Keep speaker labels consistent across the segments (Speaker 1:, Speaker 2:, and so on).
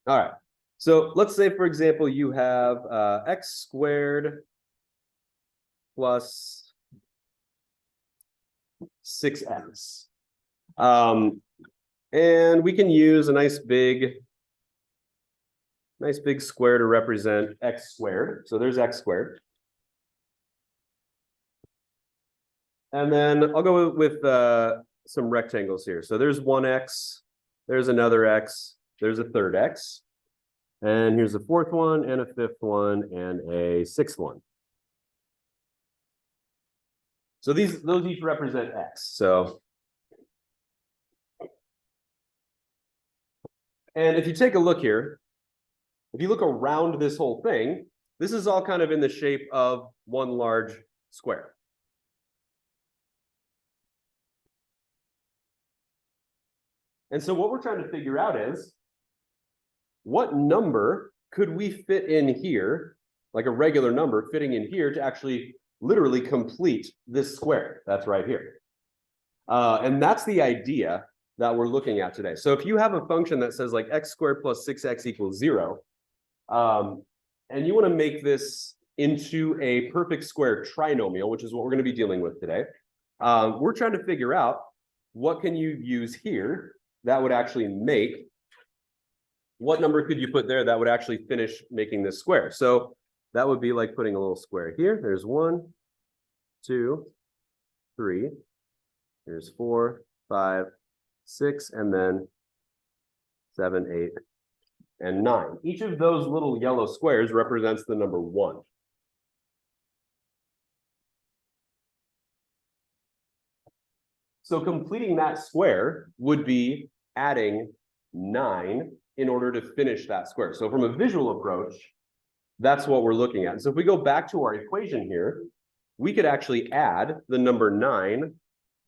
Speaker 1: All right. So let's say, for example, you have x squared plus 6x. And we can use a nice big square to represent x squared. So there's x squared. And then I'll go with some rectangles here. So there's one x, there's another x, there's a third x. And here's a fourth one and a fifth one and a sixth one. So those each represent x. So, and if you take a look here, if you look around this whole thing, this is all kind of in the shape of one large square. And so what we're trying to figure out is, what number could we fit in here, like a regular number fitting in here to actually literally complete this square that's right here. And that's the idea that we're looking at today. So if you have a function that says like x squared plus 6x equals 0, and you want to make this into a perfect square trinomial, which is what we're going to be dealing with today, we're trying to figure out what can you use here that would actually make, what number could you put there that would actually finish making this square? So that would be like putting a little square here. There's 1, 2, 3. There's 4, 5, 6, and then 7, 8, and 9. Each of those little yellow squares represents the number 1. So completing that square would be adding 9 in order to finish that square. So from a visual approach, that's what we're looking at. And so if we go back to our equation here, we could actually add the number 9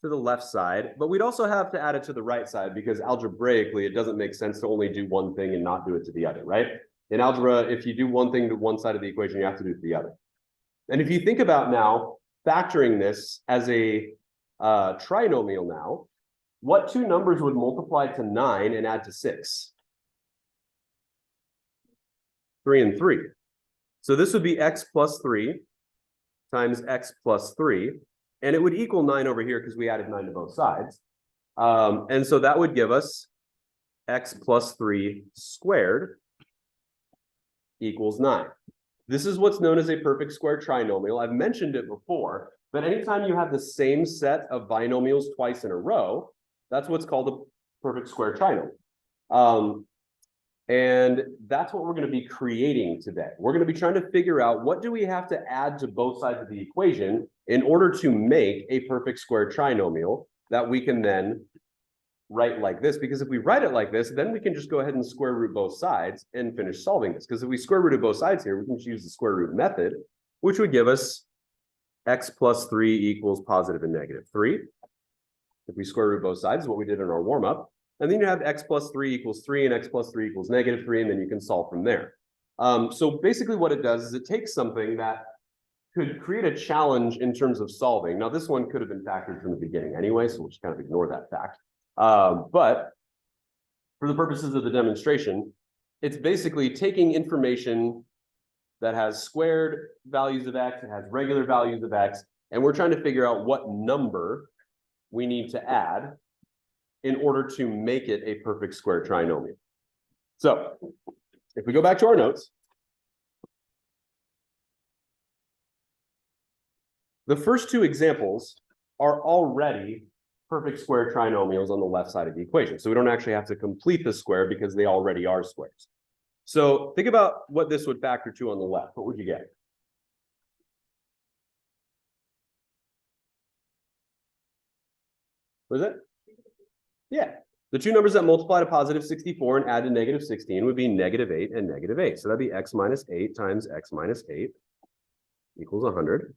Speaker 1: to the left side, but we'd also have to add it to the right side because algebraically, it doesn't make sense to only do one thing and not do it to the other, right? In algebra, if you do one thing to one side of the equation, you have to do it to the other. And if you think about now factoring this as a trinomial now, what two numbers would multiply to 9 and add to 6? 3 and 3. So this would be x plus 3 times x plus 3, and it would equal 9 over here because we added 9 to both sides. And so that would give us x plus 3 squared equals 9. This is what's known as a perfect square trinomial. I've mentioned it before, but anytime you have the same set of binomials twice in a row, that's what's called a perfect square trinomial. And that's what we're going to be creating today. We're going to be trying to figure out what do we have to add to both sides of the equation in order to make a perfect square trinomial that we can then write like this. Because if we write it like this, then we can just go ahead and square root both sides and finish solving this. Because if we square rooted both sides here, we can use the square root method, which would give us x plus 3 equals positive and negative 3. If we square root both sides, what we did in our warm-up. And then you have x plus 3 equals 3 and x plus 3 equals negative 3, and then you can solve from there. So basically what it does is it takes something that could create a challenge in terms of solving. Now, this one could have been factored from the beginning anyway, so we'll just kind of ignore that fact. But for the purposes of the demonstration, it's basically taking information that has squared values of x, it has regular values of x, and we're trying to figure out what number we need to add in order to make it a perfect square trinomial. So if we go back to our notes, the first two examples are already perfect square trinomials on the left side of the equation. So we don't actually have to complete the square because they already are squares. So think about what this would factor to on the left. What would you get? What is it? Yeah, the two numbers that multiply to positive 64 and add to negative 16 would be negative 8 and negative 8. So that'd be x minus 8 times x minus 8 equals 100.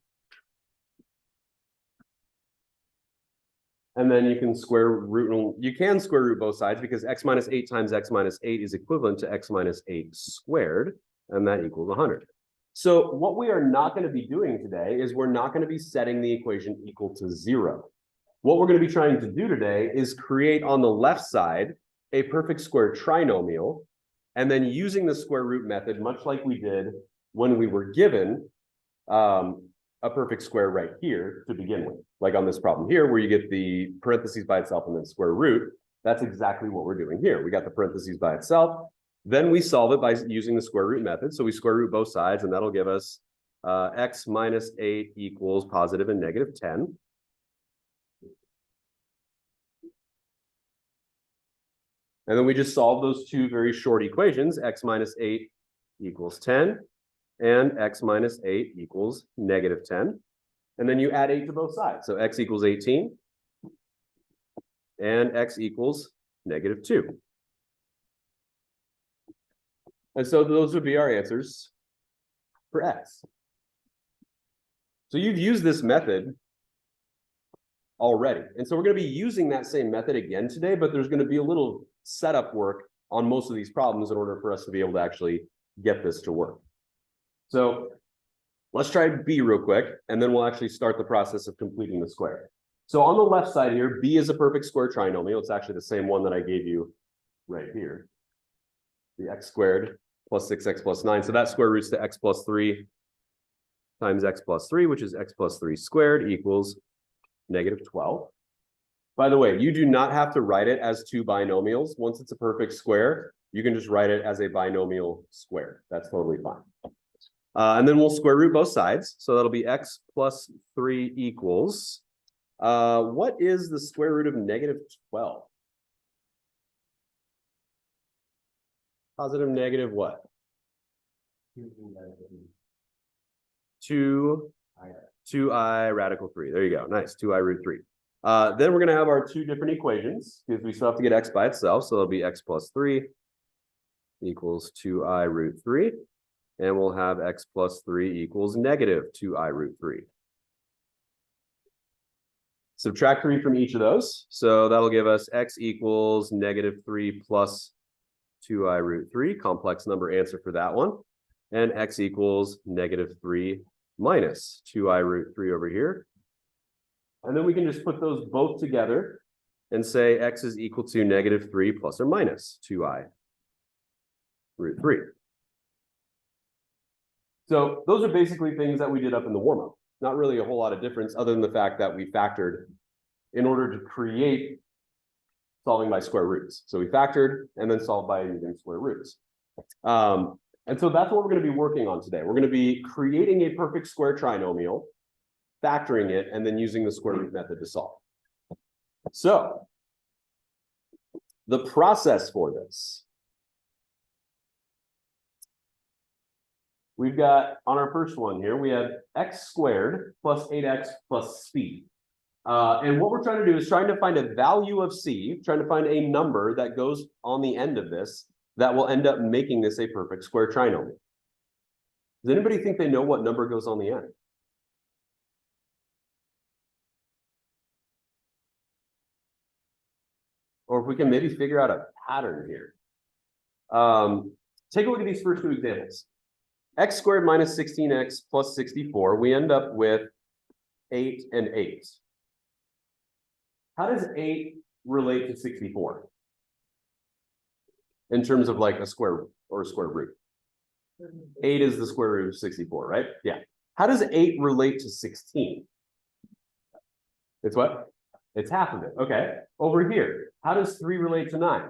Speaker 1: And then you can square root both sides because x minus 8 times x minus 8 is equivalent to x minus 8 squared, and that equals 100. So what we are not going to be doing today is we're not going to be setting the equation equal to 0. What we're going to be trying to do today is create on the left side a perfect square trinomial and then using the square root method, much like we did when we were given a perfect square right here to begin with, like on this problem here, where you get the parentheses by itself and then square root. That's exactly what we're doing here. We got the parentheses by itself. Then we solve it by using the square root method. So we square root both sides, and that'll give us x minus 8 equals positive and negative 10. And then we just solve those two very short equations, x minus 8 equals 10, and x minus 8 equals negative 10. And then you add 8 to both sides. So x equals 18, and x equals negative 2. And so those would be our answers for x. So you've used this method already. And so we're going to be using that same method again today, but there's going to be a little setup work on most of these problems in order for us to be able to actually get this to work. So let's try B real quick, and then we'll actually start the process of completing the square. So on the left side here, B is a perfect square trinomial. It's actually the same one that I gave you right here. The x squared plus 6x plus 9. So that square roots to x plus 3 times x plus 3, which is x plus 3 squared equals negative 12. By the way, you do not have to write it as two binomials. Once it's a perfect square, you can just write it as a binomial square. That's totally fine. And then we'll square root both sides. So that'll be x plus 3 equals, what is the square root of negative 12? Positive negative what? 2i radical 3. There you go. Nice. 2i root 3. Then we're going to have our two different equations because we still have to get x by itself. So it'll be x plus 3 equals 2i root 3. And we'll have x plus 3 equals negative 2i root 3. Subtract 3 from each of those. So that'll give us x equals negative 3 plus 2i root 3. Complex number answer for that one. And x equals negative 3 minus 2i root 3 over here. And then we can just put those both together and say x is equal to negative 3 plus or minus 2i root 3. So those are basically things that we did up in the warm-up. Not really a whole lot of difference other than the fact that we factored in order to create solving by square roots. So we factored and then solved by using square roots. And so that's what we're going to be working on today. We're going to be creating a perfect square trinomial, factoring it, and then using the square root method to solve. So the process for this. We've got, on our first one here, we have x squared plus 8x plus c. And what we're trying to do is trying to find a value of c, trying to find a number that goes on the end of this that will end up making this a perfect square trinomial. Does anybody think they know what number goes on the end? Or if we can maybe figure out a pattern here. Take a look at these first two examples. X squared minus 16x plus 64, we end up with 8 and 8. How does 8 relate to 64? In terms of like a square root or a square root. 8 is the square root of 64, right? Yeah. How does 8 relate to 16? It's what? It's half of it. Okay. Over here, how does 3 relate to 9?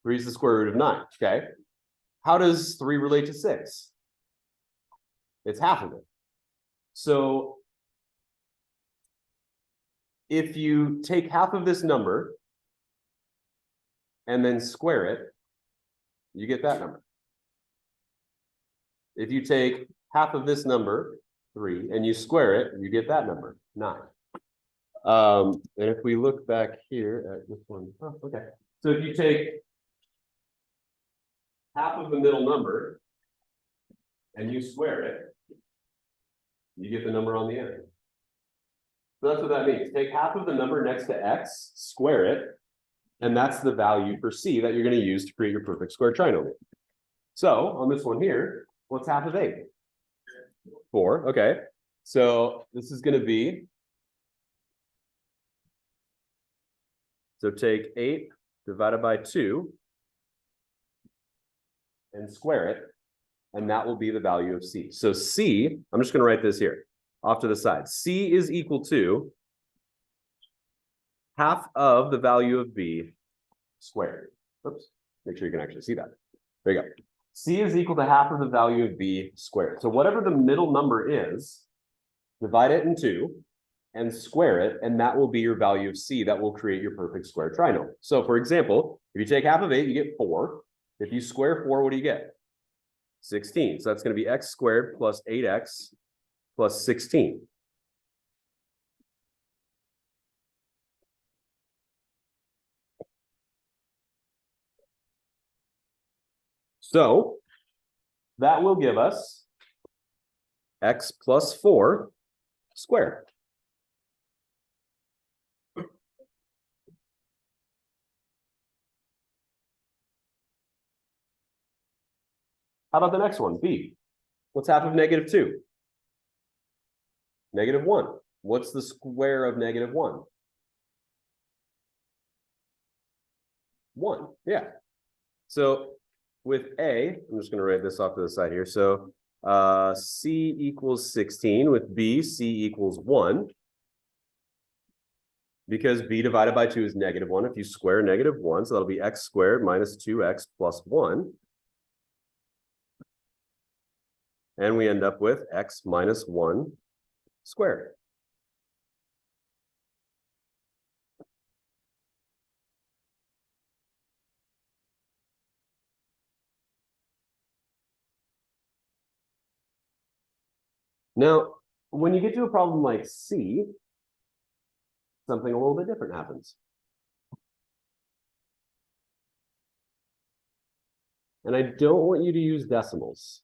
Speaker 1: 3 is the square root of 9. Okay. How does 3 relate to 6? It's half of it. So if you take half of this number and then square it, you get that number. If you take half of this number, 3, and you square it, you get that number, 9. And if we look back here at this one, oh, okay. So if you take half of the middle number and you square it, you get the number on the end. So that's what that means. Take half of the number next to x, square it, and that's the value for c that you're going to use to create your perfect square trinomial. So on this one here, what's half of 8? 4. Okay. So this is going to be, so take 8 divided by 2, and square it, and that will be the value of C. So C, I'm just going to write this here off to the side. C is equal to half of the value of B squared. Oops, make sure you can actually see that. There you go. C is equal to half of the value of B squared. So whatever the middle number is, divide it in 2 and square it, and that will be your value of C. That will create your perfect square trinomial. So for example, if you take half of 8, you get 4. If you square 4, what do you get? 16. So that's going to be x squared plus 8x plus 16. So that will give us x plus 4 squared. How about the next one, B? What's half of negative 2? Negative 1. What's the square of negative 1? 1, yeah. So with A, I'm just going to write this off to the side here. So C equals 16. With B, C equals 1. Because B divided by 2 is negative 1. If you square negative 1, so that'll be x squared minus 2x plus 1. And we end up with x minus 1 squared. Now, when you get to a problem like C, something a little bit different happens. And I don't want you to use decimals,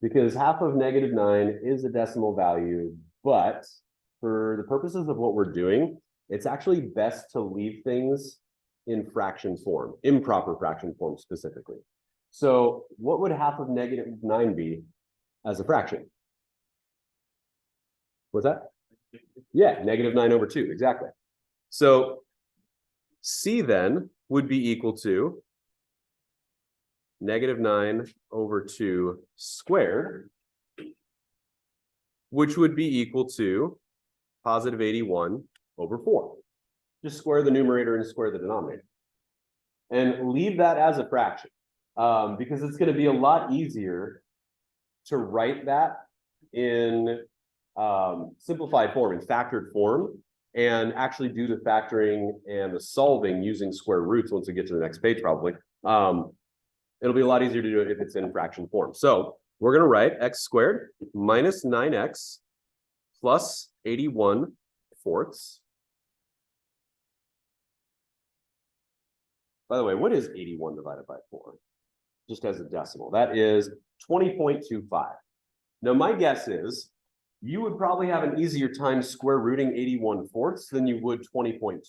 Speaker 1: because half of negative 9 is a decimal value, but for the purposes of what we're doing, it's actually best to leave things in fraction form, improper fraction form specifically. So what would half of negative 9 be as a fraction? What's that? Yeah, negative 9 over 2, exactly. So C then would be equal to negative 9 over 2 squared, which would be equal to positive 81 over 4. Just square the numerator and square the denominator. And leave that as a fraction, because it's going to be a lot easier to write that in simplified form, in factored form, and actually do the factoring and the solving using square roots once we get to the next page, probably. It'll be a lot easier to do it if it's in fraction form. So we're going to write x squared minus 9x plus 81 fourths. By the way, what is 81 divided by 4? Just as a decimal. That is 20.25. Now, my guess is you would probably have an easier time square rooting 81 fourths than you would 20.25,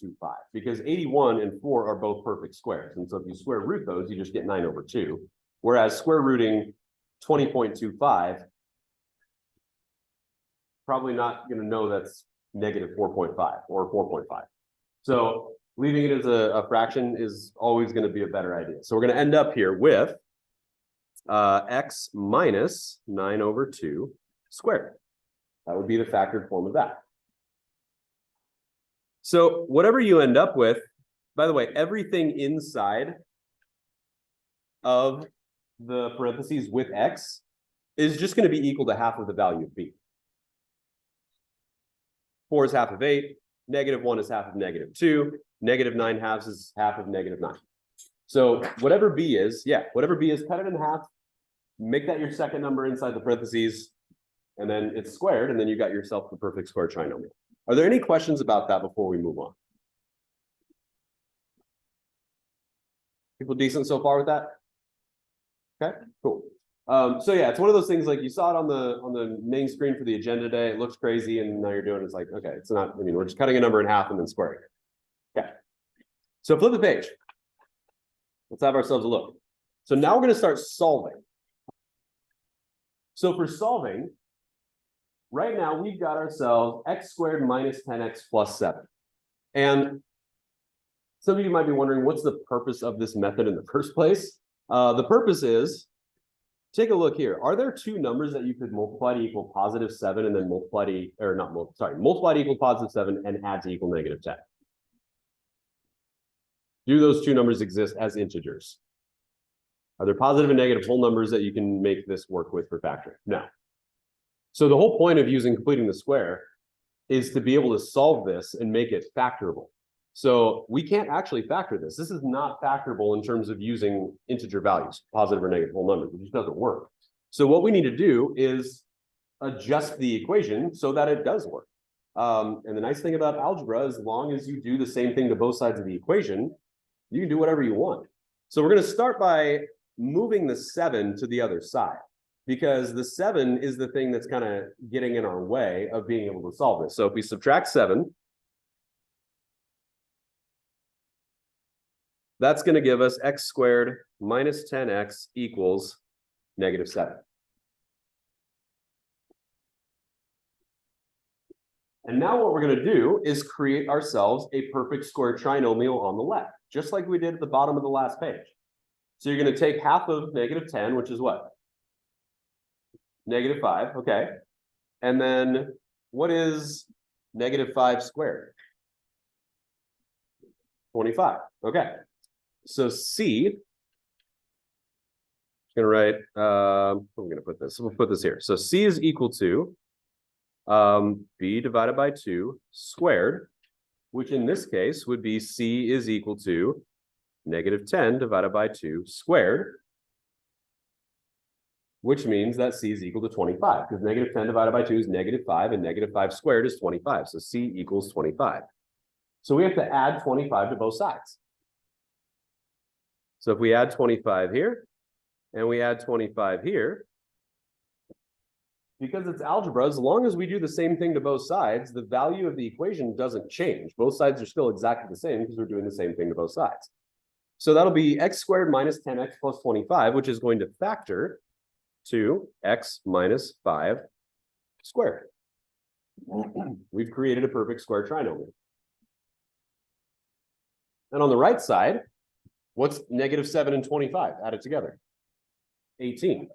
Speaker 1: because 81 and 4 are both perfect squares. And so if you square root those, you just get 9 over 2. Whereas square rooting 20.25, probably not going to know that's negative 4.5 or 4.5. So leaving it as a fraction is always going to be a better idea. So we're going to end up here with x minus 9 over 2 squared. That would be the factored form of that. So whatever you end up with, by the way, everything inside of the parentheses with x is just going to be equal to half of the value of b. 4 is half of 8. Negative 1 is half of negative 2. Negative 9 halves is half of negative 9. So whatever b is, yeah, whatever b is, cut it in half. Make that your second number inside the parentheses. And then it's squared, and then you got yourself the perfect square trinomial. Are there any questions about that before we move on? People decent so far with that? Okay, cool. So yeah, it's one of those things, like you saw it on the main screen for the agenda today. It looks crazy, and now you're doing it's like, okay, it's not, I mean, we're just cutting a number in half and then squaring it. Okay. So flip the page. Let's have ourselves a look. So now we're going to start solving. So for solving, right now, we've got ourselves x squared minus 10x plus 7. And some of you might be wondering, what's the purpose of this method in the first place? The purpose is, take a look here. Are there two numbers that you could multiply to equal +7 and then multiply to equal +7 and add to equal -10? Do those two numbers exist as integers? Are there positive and negative whole numbers that you can make this work with for factoring? No. So the whole point of using completing the square is to be able to solve this and make it factorable. So we can't actually factor this. This is not factorable in terms of using integer values, positive or negative whole numbers. It just doesn't work. So what we need to do is adjust the equation so that it does work. And the nice thing about algebra, as long as you do the same thing to both sides of the equation, you can do whatever you want. So we're going to start by moving the 7 to the other side, because the 7 is the thing that's kind of getting in our way of being able to solve this. So if we subtract 7, that's going to give us x squared minus 10x equals -7. And now what we're going to do is create ourselves a perfect square trinomial on the left, just like we did at the bottom of the last page. So you're going to take half of -10, which is what? -5, okay. And then what is -5 squared? 25, okay. So C, I'm going to write, I'm going to put this, we'll put this here. So C is equal to B divided by 2 squared, which in this case would be C is equal to -10 divided by 2 squared, which means that C is equal to 25, because -10 divided by 2 is -5, and -5 squared is 25. So C equals 25. So we have to add 25 to both sides. So if we add 25 here, and we add 25 here, because it's algebra, as long as we do the same thing to both sides, the value of the equation doesn't change. Both sides are still exactly the same because we're doing the same thing to both sides. So that'll be x squared minus 10x plus 25, which is going to factor to x minus 5 squared. We've created a perfect square trinomial. And on the right side, what's -7 and 25 added together? 18.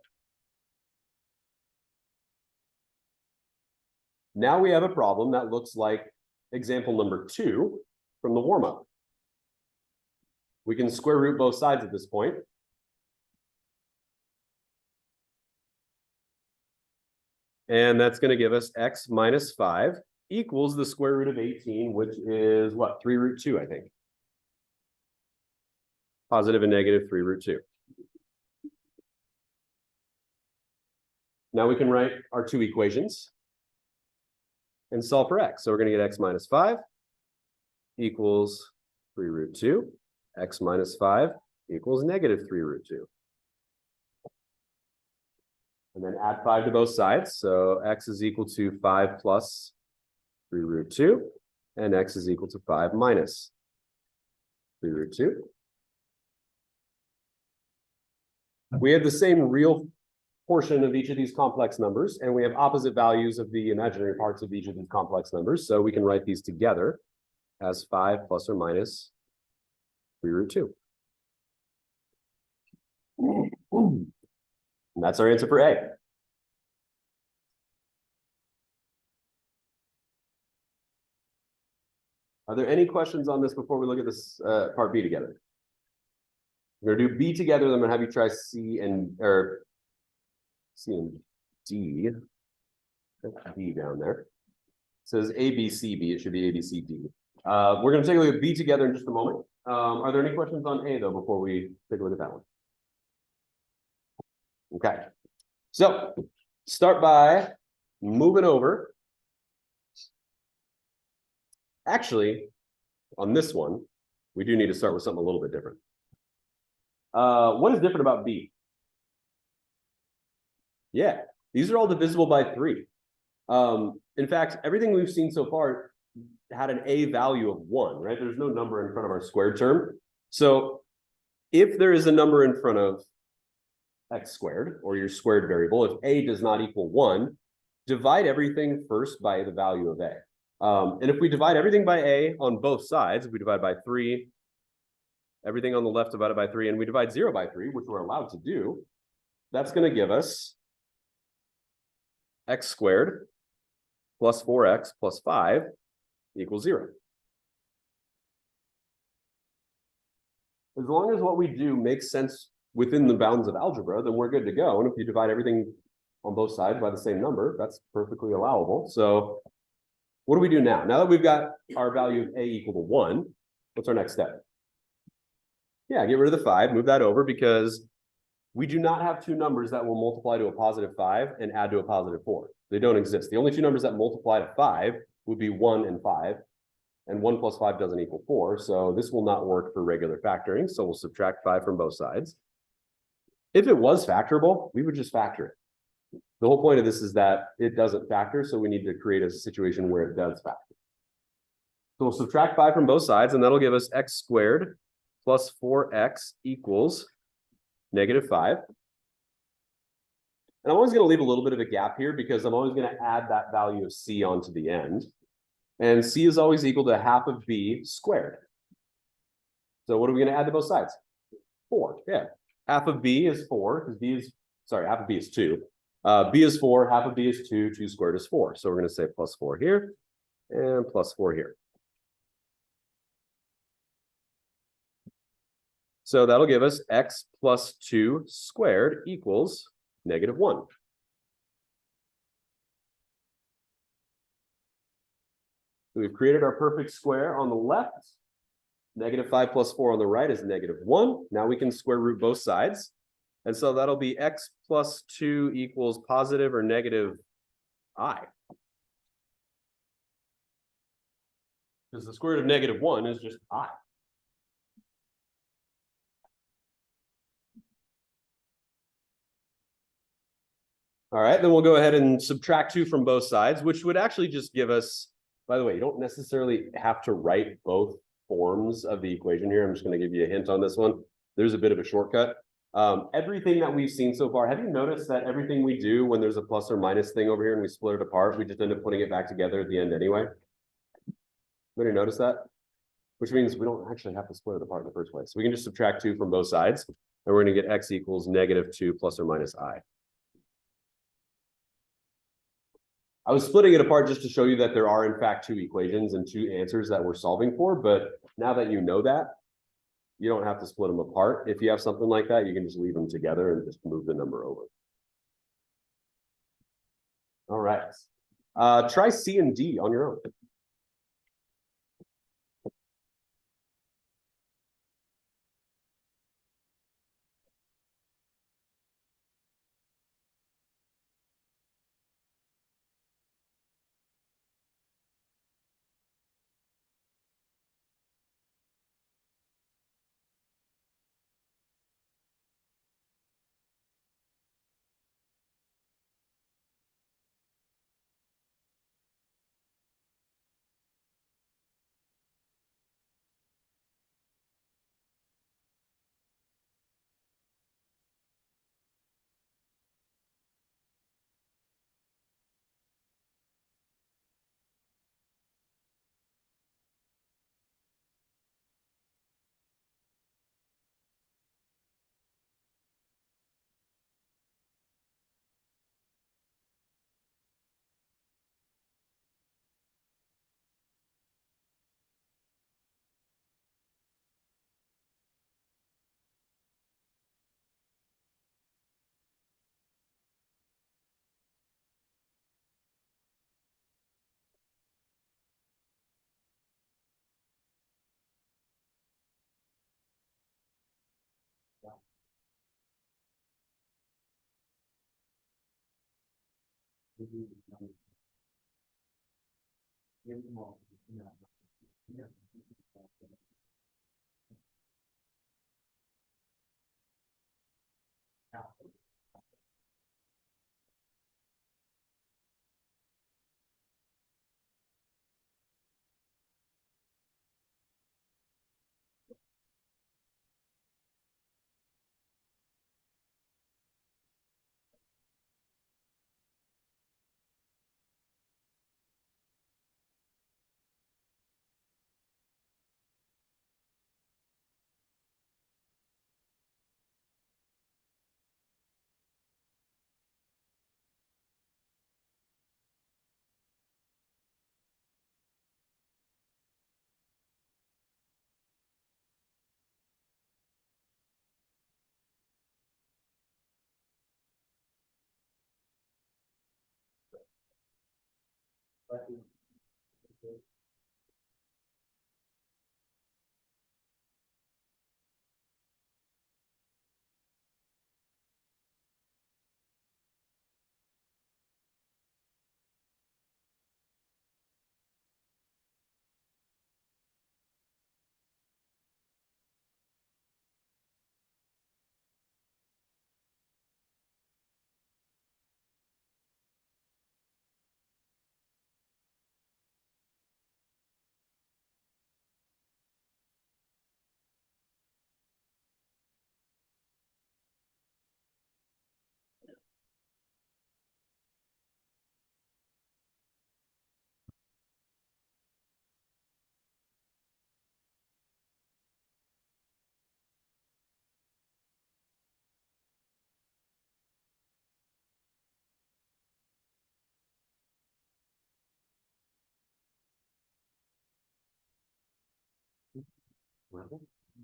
Speaker 1: Now we have a problem that looks like example number 2 from the warm-up. We can square root both sides at this point. And that's going to give us x minus 5 equals the square root of 18, which is what? 3 root 2, I think. Positive and negative 3 root 2. Now we can write our two equations and solve for x. So we're going to get x minus 5 equals 3 root 2. X minus 5 equals -3 root 2. And then add 5 to both sides. So x is equal to 5 plus 3 root 2. And x is equal to 5 minus 3 root 2. We have the same real portion of each of these complex numbers, and we have opposite values of the imaginary parts of each of these complex numbers. So we can write these together as 5 plus or minus 3 root 2. And that's our answer for A. Are there any questions on this before we look at this part B together? We're going to do B together, then I'm going to have you try C and D. D down there. It says A, B, C, B. It should be A, B, C, D. We're going to take a look at B together in just a moment. Are there any questions on A, though, before we take a look at that one? Okay. So start by moving over. Actually, on this one, we do need to start with something a little bit different. What is different about B? Yeah, these are all divisible by 3. In fact, everything we've seen so far had an A value of 1, right? There's no number in front of our squared term. So if there is a number in front of x squared, or your squared variable, if A does not equal 1, divide everything first by the value of A. And if we divide everything by A on both sides, if we divide by 3 everything on the left divided by 3, and we divide 0 by 3, which we're allowed to do, that's going to give us x squared plus 4x plus 5 equals 0. As long as what we do makes sense within the bounds of algebra, then we're good to go. And if you divide everything on both sides by the same number, that's perfectly allowable. So what do we do now? Now that we've got our value of a equal to 1, what's our next step? Yeah, get rid of the 5, move that over, because we do not have two numbers that will multiply to a positive 5 and add to a positive 4. They don't exist. The only two numbers that multiply to 5 would be 1 and 5. And 1 plus 5 doesn't equal 4. So this will not work for regular factoring. So we'll subtract 5 from both sides. If it was factorable, we would just factor it. The whole point of this is that it doesn't factor. So we need to create a situation where it does factor. So we'll subtract 5 from both sides, and that'll give us x squared plus 4x equals negative 5. And I'm always going to leave a little bit of a gap here because I'm always going to add that value of c onto the end. And c is always equal to half of b squared. So what are we going to add to both sides? 4. Yeah. Half of b is 4, because b is, sorry, half of b is 2. B is 4, half of b is 2, 2 squared is 4. So we're going to say plus 4 here and plus 4 here. So that'll give us x plus 2 squared equals negative 1. We've created our perfect square on the left. Negative 5 plus 4 on the right is negative 1. Now we can square root both sides. And so that'll be x plus 2 equals positive or negative I. Because the square root of negative 1 is just I. All right, then we'll go ahead and subtract 2 from both sides, which would actually just give us, by the way, you don't necessarily have to write both forms of the equation here. I'm just going to give you a hint on this one. There's a bit of a shortcut. Everything that we've seen so far, have you noticed that everything we do when there's a plus or minus thing over here and we split it apart, we just end up putting it back together at the end anyway? Anybody notice that? Which means we don't actually have to split it apart in the first place. So we can just subtract 2 from both sides, and we're going to get x equals negative 2 plus or minus I. I was splitting it apart just to show you that there are in fact 2 equations and 2 answers that we're solving for. But now that you know that, you don't have to split them apart. If you have something like that, you can just leave them together and just move the number over. All right. Try C and D on your own.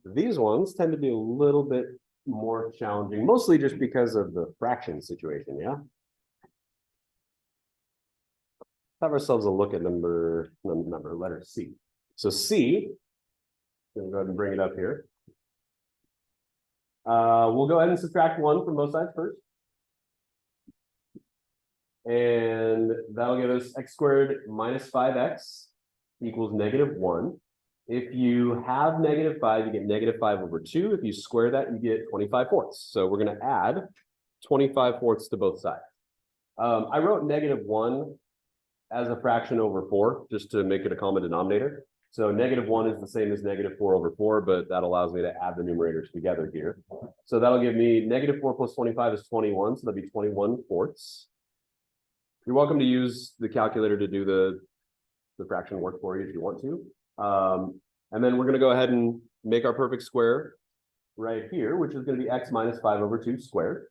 Speaker 1: These ones tend to be a little bit more challenging, mostly just because of the fraction situation, yeah? Have ourselves a look at letter C. So C, I'm gonna go ahead and bring it up here. We'll go ahead and subtract 1 from both sides first. And that'll give us x squared minus 5x equals -1. If you have -5, you get -5/2. If you square that, you get 25/4. So we're going to add 25/4 to both sides. I wrote -1 as a fraction over 4, just to make it a common denominator. So -1 is the same as -4/4, but that allows me to add the numerators together here. So that'll give me -4 plus 25 is 21, so that'll be 21/4. You're welcome to use the calculator to do the fraction work for you if you want to. And then we're going to go ahead and make our perfect square right here, which is going to be x minus 5/2 squared.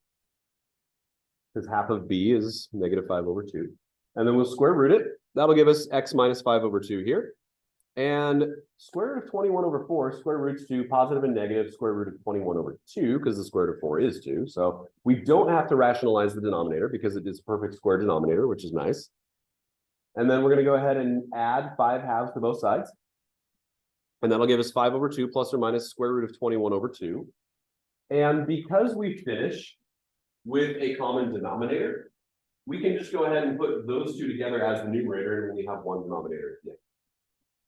Speaker 1: Because half of b is -5/2. And then we'll square root it. That'll give us x minus 5/2 here. And square root of 21/4, square roots to positive and negative, square root of 21/2, because the square root of 4 is 2. So we don't have to rationalize the denominator because it is a perfect square denominator, which is nice. And then we're going to go ahead and add 5 halves to both sides. And that'll give us 5/2 plus or minus square root of 21/2. And because we finish with a common denominator, we can just go ahead and put those two together as the numerator, and we have one denominator. Yeah.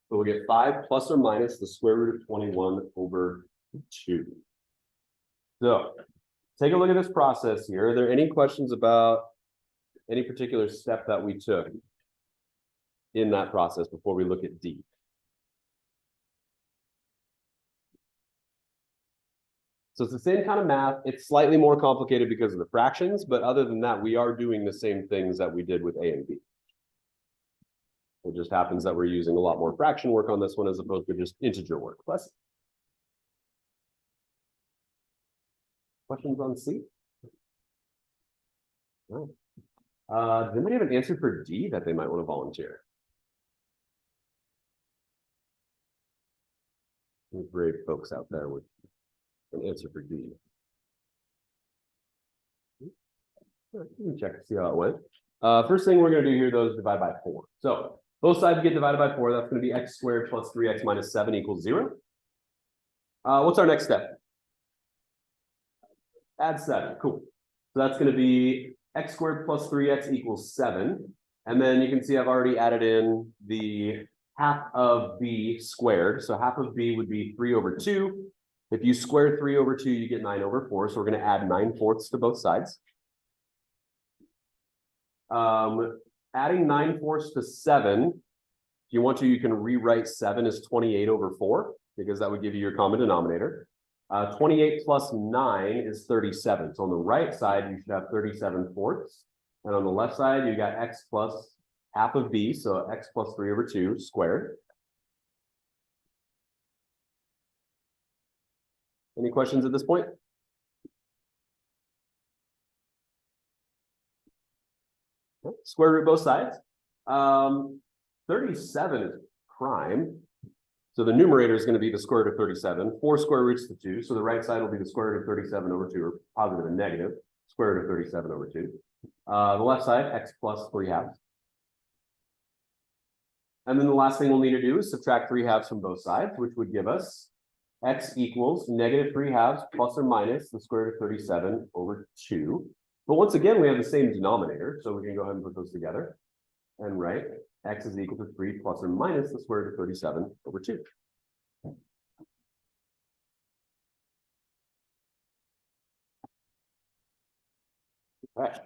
Speaker 1: So we'll get 5 plus or minus the square root of 21/2. So take a look at this process here. Are there any questions about any particular step that we took in that process before we look at D? So it's the same kind of math. It's slightly more complicated because of the fractions, but other than that, we are doing the same things that we did with A and B. It just happens that we're using a lot more fraction work on this one as opposed to just integer work. Questions on C? No. Does anybody have an answer for D that they might want to volunteer? Any brave folks out there with an answer for D. You can check to see how it went. First thing we're going to do here, though, is divide by 4. So both sides get divided by 4. That's going to be x squared plus 3x minus 7 equals 0. What's our next step? Add 7. Cool. So that's going to be x squared plus 3x equals 7. And then you can see I've already added in the half of b squared. So half of b would be 3/2. If you square 3/2, you get 9/4. So we're going to add 9/4 to both sides. Adding 9/4 to 7, if you want to, you can rewrite 7 as 28/4, because that would give you your common denominator. 28 plus 9 is 37. So on the right side, you should have 37/4. And on the left side, you got x plus half of b, so x plus 3/2 squared. Any questions at this point? Square root both sides. 37 is prime. So the numerator is going to be the square root of 37. 4 square roots to 2. So the right side will be the square root of 37/2, or positive and negative square root of 37/2. The left side, x plus 3 halves. And then the last thing we'll need to do is subtract 3/2 from both sides, which would give us x equals -3/2 plus or minus the square root of 37 over 2. But once again, we have the same denominator, so we can go ahead and put those together and write x is equal to 3 plus or minus the square root of 37 over 2. All right.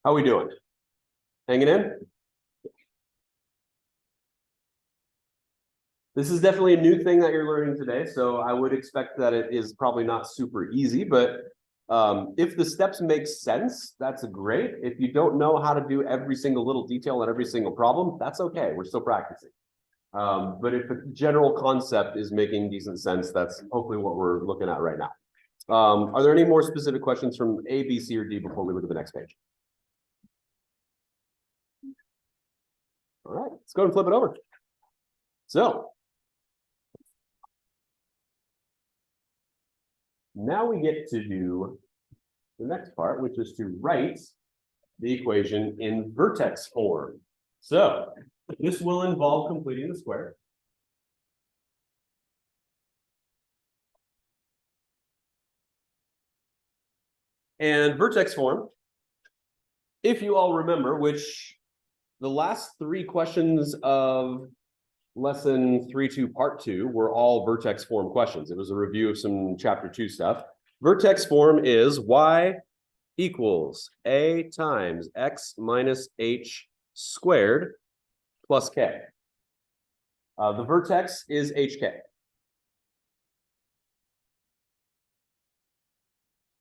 Speaker 1: How are we doing? Hanging in? This is definitely a new thing that you're learning today, so I would expect that it is probably not super easy, but if the steps make sense, that's great. If you don't know how to do every single little detail on every single problem, that's okay. We're still practicing. But if the general concept is making decent sense, that's hopefully what we're looking at right now. Are there any more specific questions from A, B, C, or D before we look at the next page? All right, let's go and flip it over. So now we get to do the next part, which is to write the equation in vertex form. So this will involve completing the square. And vertex form, if you all remember, which the last 3 questions of lesson 3.2 part 2 were all vertex form questions. It was a review of some chapter 2 stuff. Vertex form is y equals a times x minus h squared plus k. The vertex is hk.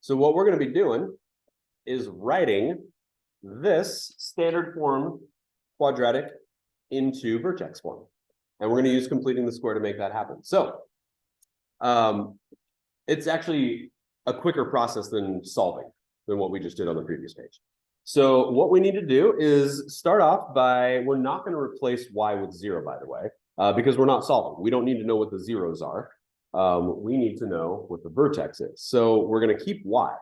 Speaker 1: So what we're going to be doing is writing this standard form quadratic into vertex form. And we're going to use completing the square to make that happen. So it's actually a quicker process than solving than what we just did on the previous page. So what we need to do is start off by, we're not going to replace y with 0, by the way, because we're not solving. We don't need to know what the zeros are. We need to know what the vertex is. So we're going to keep y.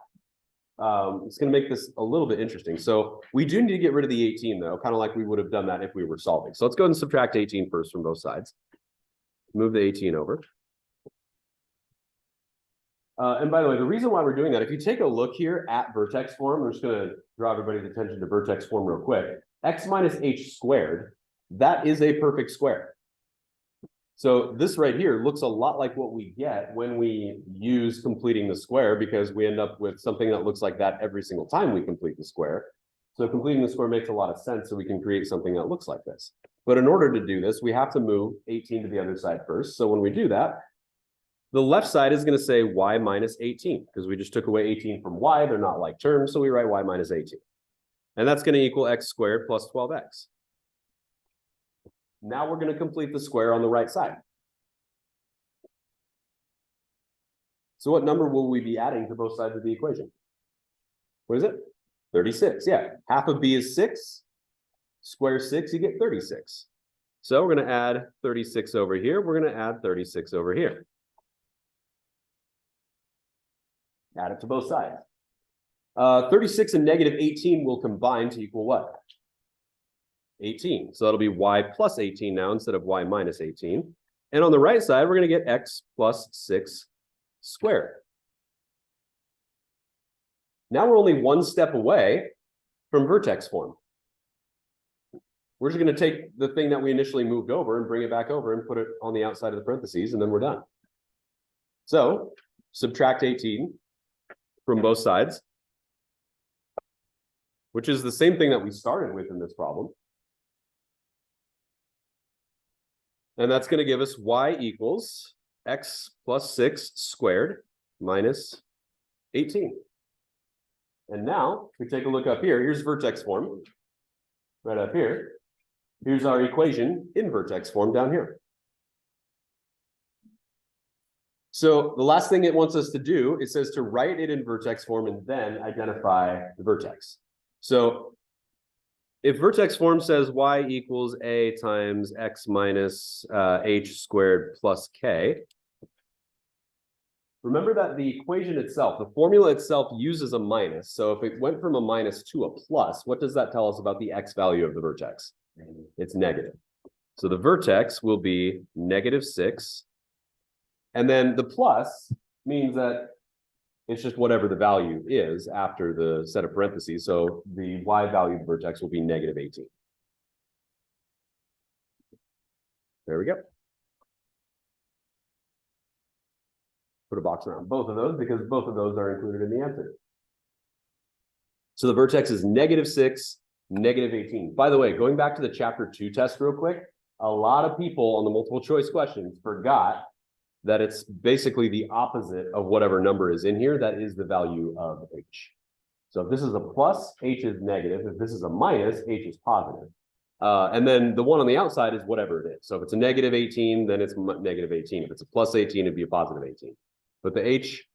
Speaker 1: It's going to make this a little bit interesting. So we do need to get rid of the 18, though, kind of like we would have done that if we were solving. So let's go ahead and subtract 18 first from both sides. Move the 18 over. And by the way, the reason why we're doing that, if you take a look here at vertex form, I'm just going to draw everybody's attention to vertex form real quick. X minus h squared, that is a perfect square. So this right here looks a lot like what we get when we use completing the square, because we end up with something that looks like that every single time we complete the square. So completing the square makes a lot of sense, so we can create something that looks like this. But in order to do this, we have to move 18 to the other side first. So when we do that, the left side is going to say y minus 18, because we just took away 18 from y. They're not like terms, so we write y minus 18. And that's going to equal x squared plus 12x. Now we're going to complete the square on the right side. So what number will we be adding to both sides of the equation? What is it? 36, yeah. Half of b is 6. Square 6, you get 36. So we're going to add 36 over here. We're going to add 36 over here. Add it to both sides. 36 and negative 18 will combine to equal what? 18. So that'll be y plus 18 now instead of y minus 18. And on the right side, we're going to get x plus 6 squared. Now we're only one step away from vertex form. We're just going to take the thing that we initially moved over and bring it back over and put it on the outside of the parentheses, and then we're done. So subtract 18 from both sides, which is the same thing that we started with in this problem. And that's going to give us y equals x plus 6 squared minus 18. And now, if we take a look up here, here's vertex form. Right up here. Here's our equation in vertex form down here. So the last thing it wants us to do, it says to write it in vertex form and then identify the vertex. So if vertex form says y equals a times x minus h squared plus k, remember that the equation itself, the formula itself uses a minus. So if it went from a minus to a plus, what does that tell us about the x value of the vertex? It's negative. So the vertex will be -6. And then the plus means that it's just whatever the value is after the set of parentheses. So the y value of the vertex will be -18. There we go. Put a box around both of those because both of those are included in the answer. So the vertex is -6, -18. By the way, going back to the chapter 2 test real quick, a lot of people on the multiple choice questions forgot that it's basically the opposite of whatever number is in here. That is the value of h. So if this is a plus, h is negative. If this is a minus, h is positive. And then the one on the outside is whatever it is. So if it's a -18, then it's -18. If it's a +18, it'd be a +18. But the h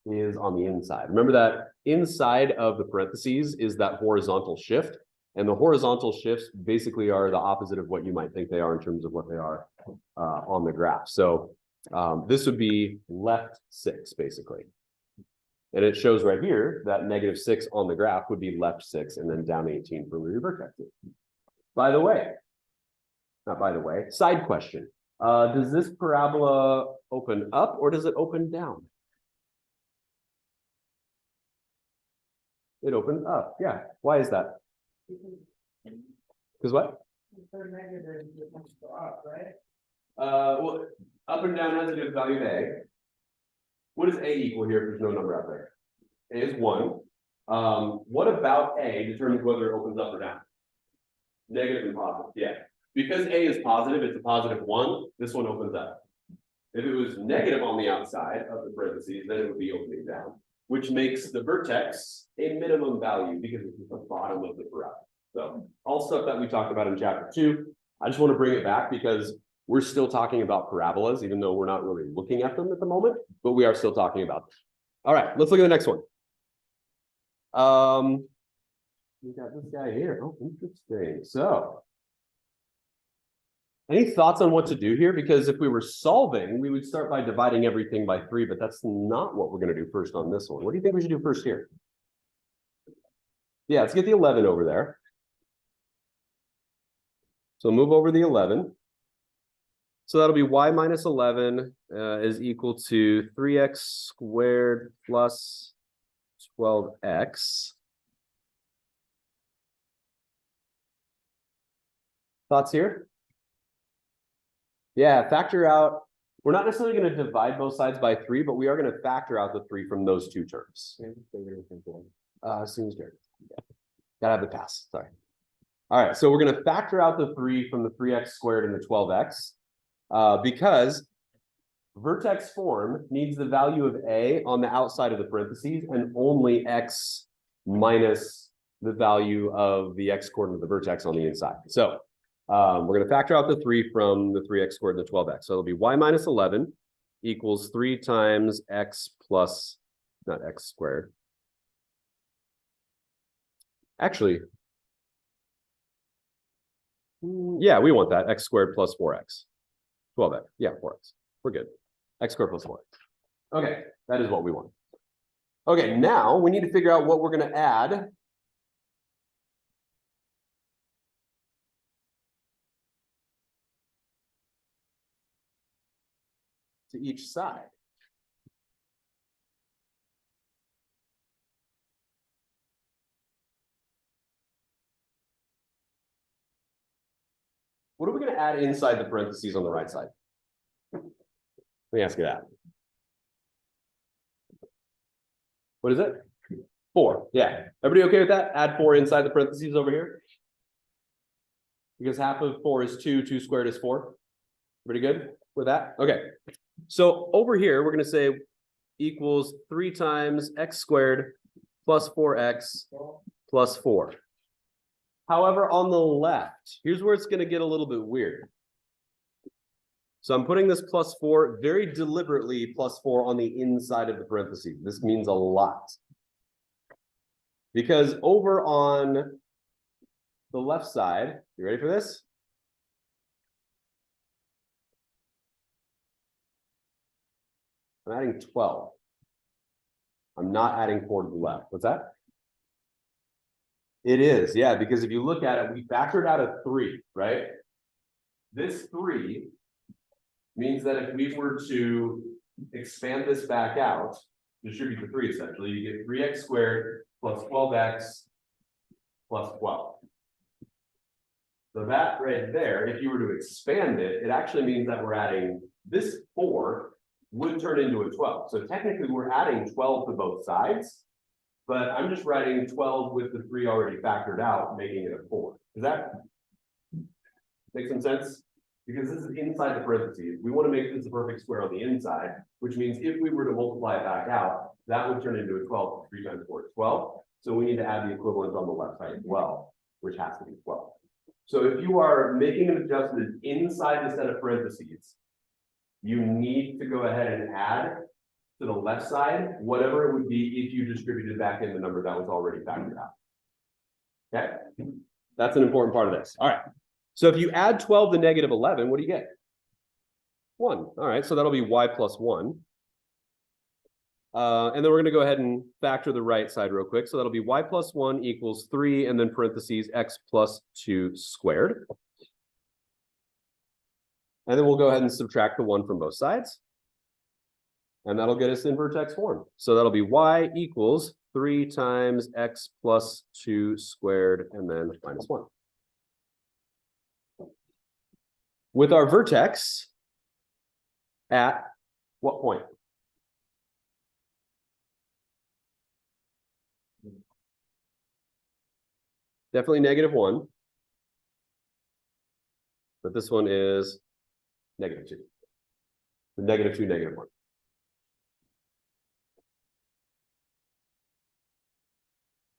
Speaker 1: is on the inside. Remember that inside of the parentheses is that horizontal shift. And the horizontal shifts basically are the opposite of what you might think they are in terms of what they are on the graph. So this would be left 6, basically. And it shows right here that -6 on the graph would be left 6 and then down 18 for where your vertex is. By the way, not by the way, side question. Does this parabola open up or does it open down? It opens up, yeah. Why is that? Because what?
Speaker 2: They're negative, it must go up, right?
Speaker 1: Well, up and down has to do with value of a. What does a equal here if there's no number out there? A is 1. What about a determines whether it opens up or down? Negative and positive, yeah. Because a is positive, it's a +1. This one opens up. If it was negative on the outside of the parentheses, then it would be opening down, which makes the vertex a minimum value because it's the bottom of the parabola. So all stuff that we talked about in chapter 2, I just want to bring it back because we're still talking about parabolas, even though we're not really looking at them at the moment, but we are still talking about them. All right, let's look at the next one. We got this guy here. Oh, interesting. So, any thoughts on what to do here? Because if we were solving, we would start by dividing everything by 3, but that's not what we're going to do first on this one. What do you think we should do first here? Yeah, let's get the 11 over there. So move over the 11. So that'll be y minus 11 is equal to 3x squared plus 12x. Thoughts here? Yeah, factor out. We're not necessarily going to divide both sides by 3, but we are going to factor out the 3 from those two terms. Seems good. Yeah. Gotta have the pass. Sorry. All right, so we're going to factor out the 3 from the 3x squared and the 12x because vertex form needs the value of a on the outside of the parentheses and only x minus the value of the x coordinate of the vertex on the inside. So we're going to factor out the 3 from the 3x squared and the 12x. So it'll be y minus 11 equals 3 times x plus, not x squared. Actually, yeah, we want that. X squared plus 4x. 12x. Yeah, 4x. We're good. X squared plus 4x. Okay, that is what we want. Okay, now we need to figure out what we're going to add to each side. What are we going to add inside the parentheses on the right side? Let me ask you that. What is it? 4. Yeah. Everybody okay with that? Add 4 inside the parentheses over here. Because half of 4 is 2. 2 squared is 4. Everybody good with that? Okay. So over here, we're going to say equals 3 times x squared plus 4x plus 4. However, on the left, here's where it's going to get a little bit weird. So I'm putting this plus 4 very deliberately plus 4 on the inside of the parentheses. This means a lot. Because over on the left side, you ready for this? I'm adding 12. I'm not adding 4 to the left. What's that? It is, yeah, because if you look at it, we factored out a 3, right? This 3 means that if we were to expand this back out, distribute the 3 essentially, you get 3x squared plus 12x plus 12. So that right there, if you were to expand it, it actually means that we're adding this 4 would turn into a 12. So technically we're adding 12 to both sides, but I'm just writing 12 with the 3 already factored out, making it a 4. Does that make some sense? Because this is inside the parentheses. We want to make this a perfect square on the inside, which means if we were to multiply it back out, that would turn into a 12. 3 times 4 is 12. So we need to add the equivalent on the left side as well, which has to be 12. So if you are making an adjustment inside the set of parentheses, you need to go ahead and add to the left side whatever it would be if you distributed back in the number that was already factored out. Okay, that's an important part of this. All right. So if you add 12 to negative 11, what do you get? 1. All right, so that'll be y plus 1. And then we're going to go ahead and factor the right side real quick. So that'll be y plus 1 equals 3, and then parentheses x plus 2 squared. And then we'll go ahead and subtract the 1 from both sides. And that'll get us in vertex form. So that'll be y equals 3 times x plus 2 squared, and then minus 1. With our vertex at what point? Definitely negative 1. But this one is negative 2. Negative 2, negative 1.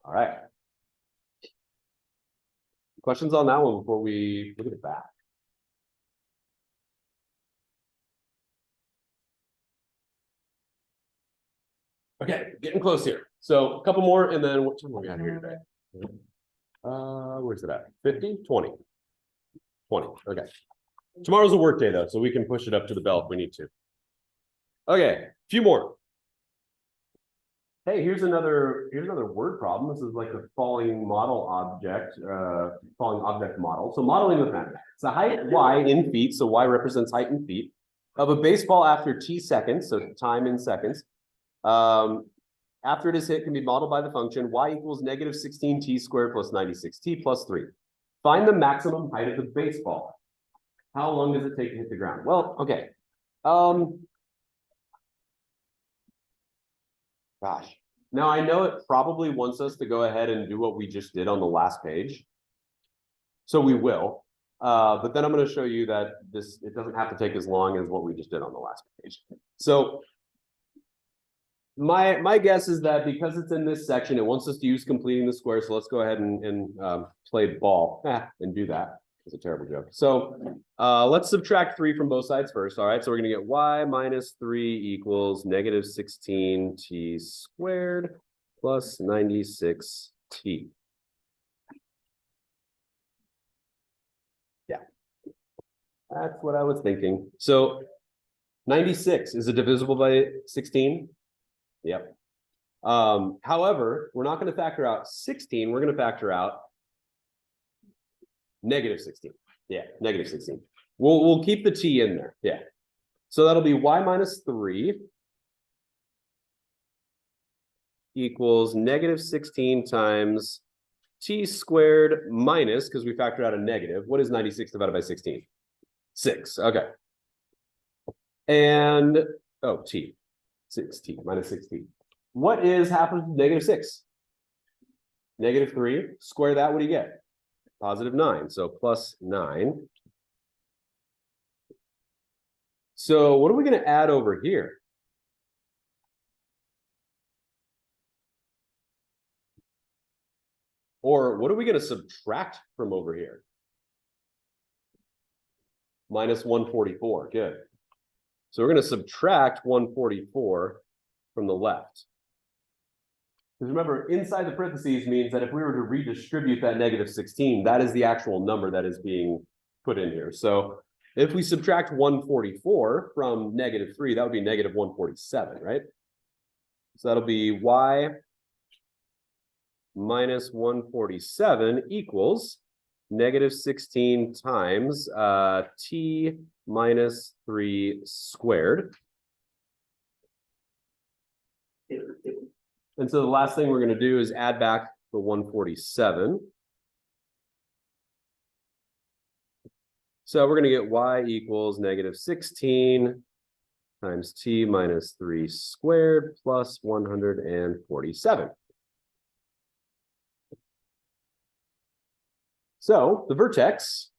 Speaker 1: All right. Questions on that one before we look at it back? Okay, getting close here. So a couple more, and then what time are we at here today? Where's it at? 50, 20. 20. Okay. Tomorrow's a work day though, so we can push it up to the bell if we need to. Okay, a few more. Hey, here's another word problem. This is like the falling model object, falling object model. So modeling with mathematics. The height y in feet, so y represents height in feet, of a baseball after t seconds, so time in seconds. After it is hit, can be modeled by the function y equals negative 16t squared plus 96t plus 3. Find the maximum height of the baseball. How long does it take to hit the ground? Well, okay. Gosh. Now I know it probably wants us to go ahead and do what we just did on the last page. So we will. But then I'm going to show you that it doesn't have to take as long as what we just did on the last page. So my guess is that because it's in this section, it wants us to use completing the square. So let's go ahead and play ball and do that. It's a terrible joke. So let's subtract 3 from both sides first. All right, so we're going to get y minus 3 equals negative 16t squared plus 96t. Yeah, that's what I was thinking. So 96, is it divisible by 16? Yep. However, we're not going to factor out 16. We're going to factor out negative 16. Yeah, negative 16. We'll keep the t in there. Yeah. So that'll be y minus 3 equals negative 16 times t squared minus, because we factored out a negative. What is 96 divided by 16? 6. Okay. And, oh, t. 6t minus 6t. What is half of negative 6? Negative 3. Square that, what do you get? Positive 9. So plus 9. So what are we going to add over here? Or what are we going to subtract from over here? Minus 144. Good. So we're going to subtract 144 from the left. Because remember, inside the parentheses means that if we were to redistribute that negative 16, that is the actual number that is being put in here. So If we subtract 144 from -3, that would be -147, right? So that'll be y minus 147 equals -16 times t minus 3 squared. And so the last thing we're going to do is add back the 147. So we're going to get y equals -16 times t minus 3 squared plus 147. So the vertex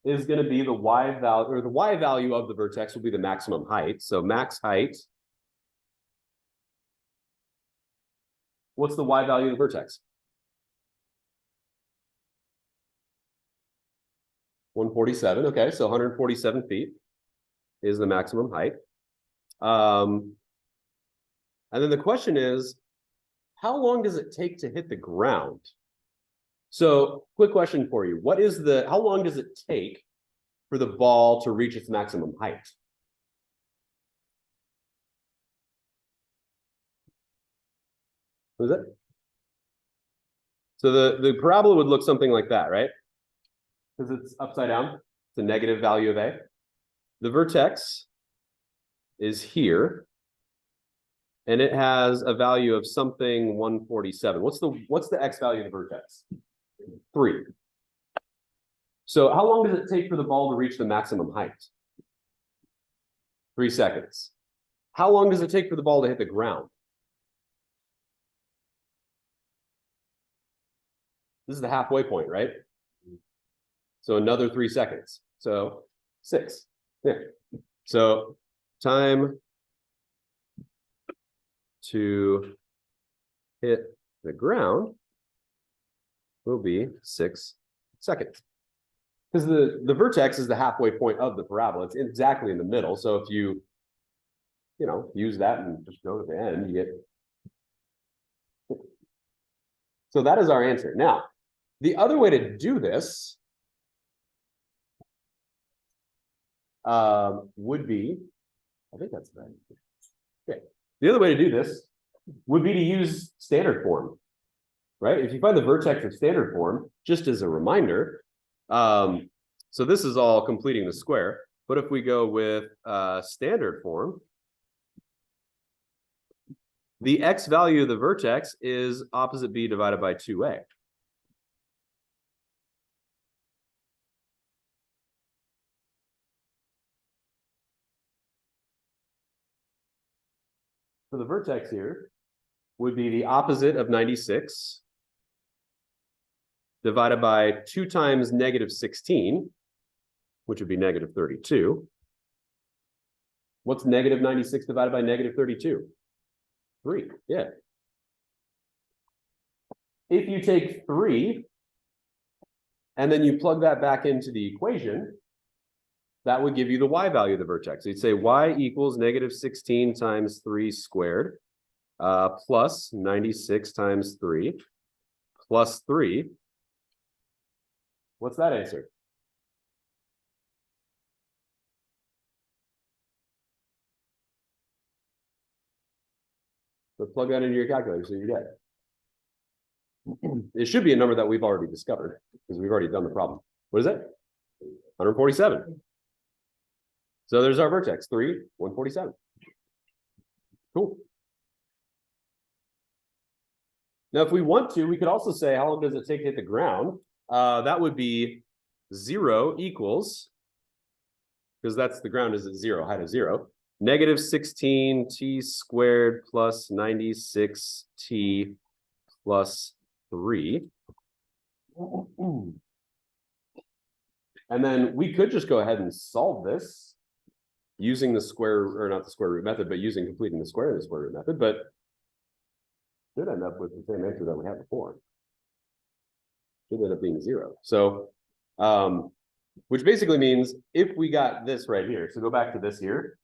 Speaker 1: is going to be the y value, or the y value of the vertex will be the maximum height. So max height. What's the y value of the vertex? 147. Okay, so 147 feet is the maximum height. And then the question is, how long does it take to hit the ground? So, quick question for you. How long does it take for the ball to reach its maximum height? What is it? So the parabola would look something like that, right? Because it's upside down. It's a negative value of a. The vertex is here, and it has a value of something 147. What's the x value of the vertex? 3. So how long does it take for the ball to reach the maximum height? 3 seconds. How long does it take for the ball to hit the ground? This is the halfway point, right? So another 3 seconds. So 6. Yeah. So time to hit the ground will be 6 seconds. Because the vertex is the halfway point of the parabola. It's exactly in the middle. So if you use that and just go to the end, you get. So that is our answer. Now, the other way to do this would be, I think that's right. Okay. The other way to do this would be to use standard form, right? If you find the vertex of standard form, just as a reminder, so this is all completing the square, but if we go with standard form, the x value of the vertex is opposite b divided by 2a. So the vertex here would be the opposite of 96 divided by 2 times -16, which would be -32. What's -96 divided by -32? 3, yeah. If you take 3 and then you plug that back into the equation, that would give you the y value of the vertex. So you'd say y equals -16 times 3 squared plus 96 times 3 plus 3. What's that answer? So plug that into your calculator so you get it. It should be a number that we've already discovered because we've already done the problem. What is it? 147. So there's our vertex, 3, 147. Cool. Now, if we want to, we could also say, how long does it take to hit the ground? That would be 0 equals, because that's the ground is at 0, height of 0, -16 t squared plus 96 t plus 3. And then we could just go ahead and solve this using the square, or not the square root method, but using completing the square in the square root method, but should end up with the same answer that we had before. Should end up being 0. So, which basically means if we got this right here, so go back to this here,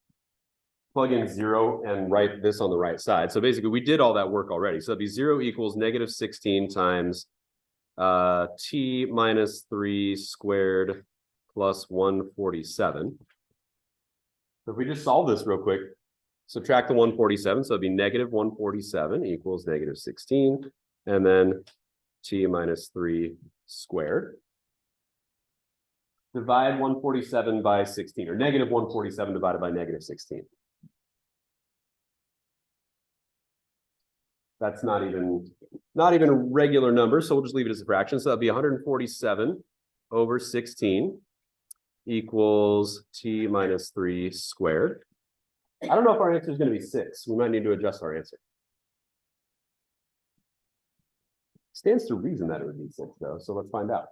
Speaker 1: plug in 0 and write this on the right side. So basically we did all that work already. So it'd be 0 equals -16 times T minus 3 squared plus 147. So if we just solve this real quick, subtract the 147, so it'd be negative 147 equals negative 16, and then T minus 3 squared. Divide 147 by 16, or negative 147 divided by negative 16. That's not even a regular number, so we'll just leave it as a fraction. So that'd be 147 over 16 equals T minus 3 squared. I don't know if our answer is going to be 6. We might need to adjust our answer. Stands to reason that it would be 6, though, so let's find out.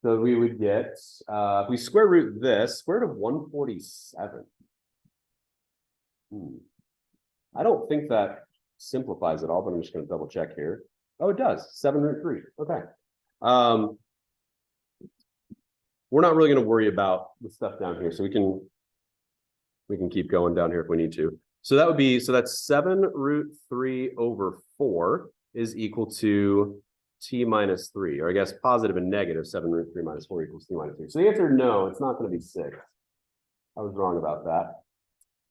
Speaker 1: So we would get, if we square root this, square root of 147. I don't think that simplifies it all, but I'm just going to double check here. Oh, it does. 7 root 3. Okay. We're not really going to worry about the stuff down here, so we can keep going down here if we need to. So that would be, so that's 7 root 3 over 4 is equal to T minus 3, or I guess positive and negative 7 root 3 minus 4 equals T minus 3. So the answer, no, it's not going to be 6. I was wrong about that.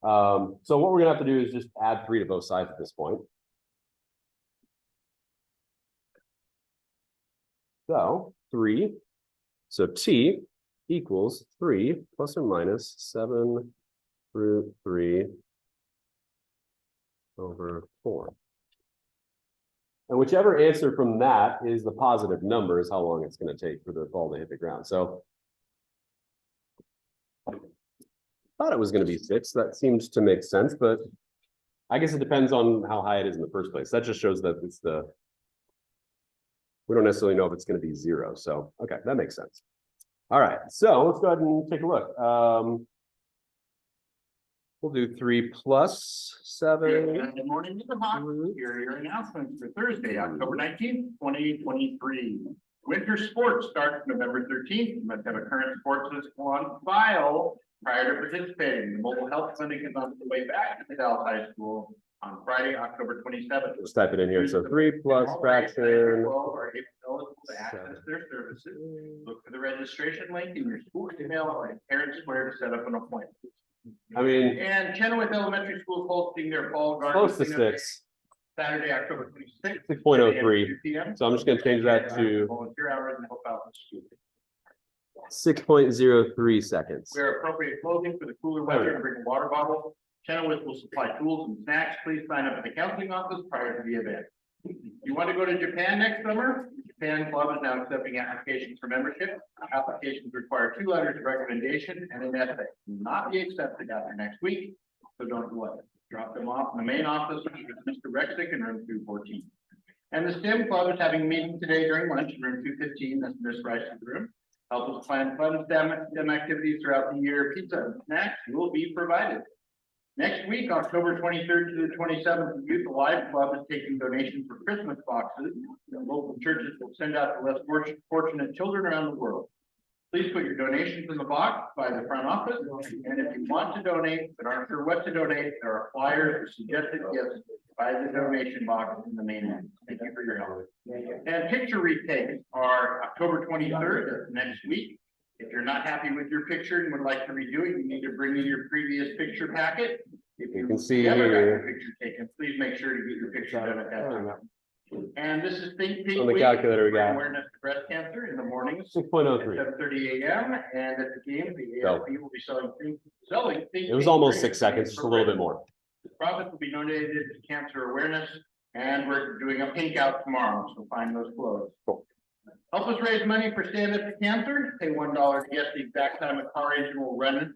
Speaker 1: So what we're gonna have to do is just add 3 to both sides at this point. So 3, so T equals 3 plus or minus 7 root 3 over 4. And whichever answer from that is the positive number is how long it's going to take for the ball to hit the ground. So I thought it was going to be 6. That seems to make sense, but I guess it depends on how high it is in the first place. That just shows that it's we don't necessarily know if it's going to be 0. So, okay, that makes sense. All right, so let's go ahead and take a look. We'll do 3 plus 7.
Speaker 3: Good morning, Mr. Hawk. Here are your announcements for Thursday, October 19th, 2023. Winter sports start November 13th. You must have a current sports list on file prior to participating. The mobile health clinic is on the way back to Dallas High School on Friday, October 27th.
Speaker 1: Let's type it in here. So 3 plus fraction.
Speaker 3: Are eligible to access their services. Look for the registration link in your school email or Parent Square to set up an appointment.
Speaker 1: I mean,
Speaker 3: And Chenoweth Elementary School hosting their fall garden.
Speaker 1: close to
Speaker 3: cleanup day
Speaker 1: 6.
Speaker 3: Saturday, October 26th.
Speaker 1: 6.03.
Speaker 3: 2 p.m.
Speaker 1: So I'm just going to change that to
Speaker 3: Volunteer hours and help out the students.
Speaker 1: 6.03 seconds.
Speaker 3: Wear appropriate clothing for the cooler weather and bring a water bottle. Chenoweth will supply tools and snacks. Please sign up at the counseling office prior to the event. You want to go to Japan next summer? Japan Club is now accepting applications for membership. Applications require 2 letters of recommendation and an essay. Will not be accepted after next week, so don't delay. Drop them off in the main office with Mr. Rexick in room 214. And the STEM Club is having a meeting today during lunch in room 215. That's Ms. Rice's room. Help us plan fun STEM activities throughout the year. Pizza and snacks will be provided. Next week, October 23rd to the 27th, the Youth Alive Club is taking donations for Christmas boxes. The local churches will send out to less fortunate children around the world. Please put your donations in the box by the front office. And if you want to donate but aren't sure what to donate, there are flyers or suggested gifts by the donation box in the main end. Thank you for your help. And picture retakes are October 23rd, that's next week. If you're not happy with your picture and would like to redo it, you need to bring in your previous picture packet. If
Speaker 1: You can see
Speaker 3: never got
Speaker 1: here.
Speaker 3: your picture taken, please make sure to get your picture done at that time. And this is Think Pink
Speaker 1: On the
Speaker 3: Week,
Speaker 1: calculator we got.
Speaker 3: awareness of breast cancer in the mornings.
Speaker 1: 6.03.
Speaker 3: 7:30 a.m. and at the game, the
Speaker 1: Go.
Speaker 3: AFP will be selling Think
Speaker 1: It was almost 6 seconds, just a little bit more.
Speaker 3: The profits will be donated to cancer awareness, and we're doing a pink out tomorrow, so find those clothes.
Speaker 1: Cool.
Speaker 3: Help us raise money for Stand Up to Cancer. Pay $1 to guess the exact time a car engine will run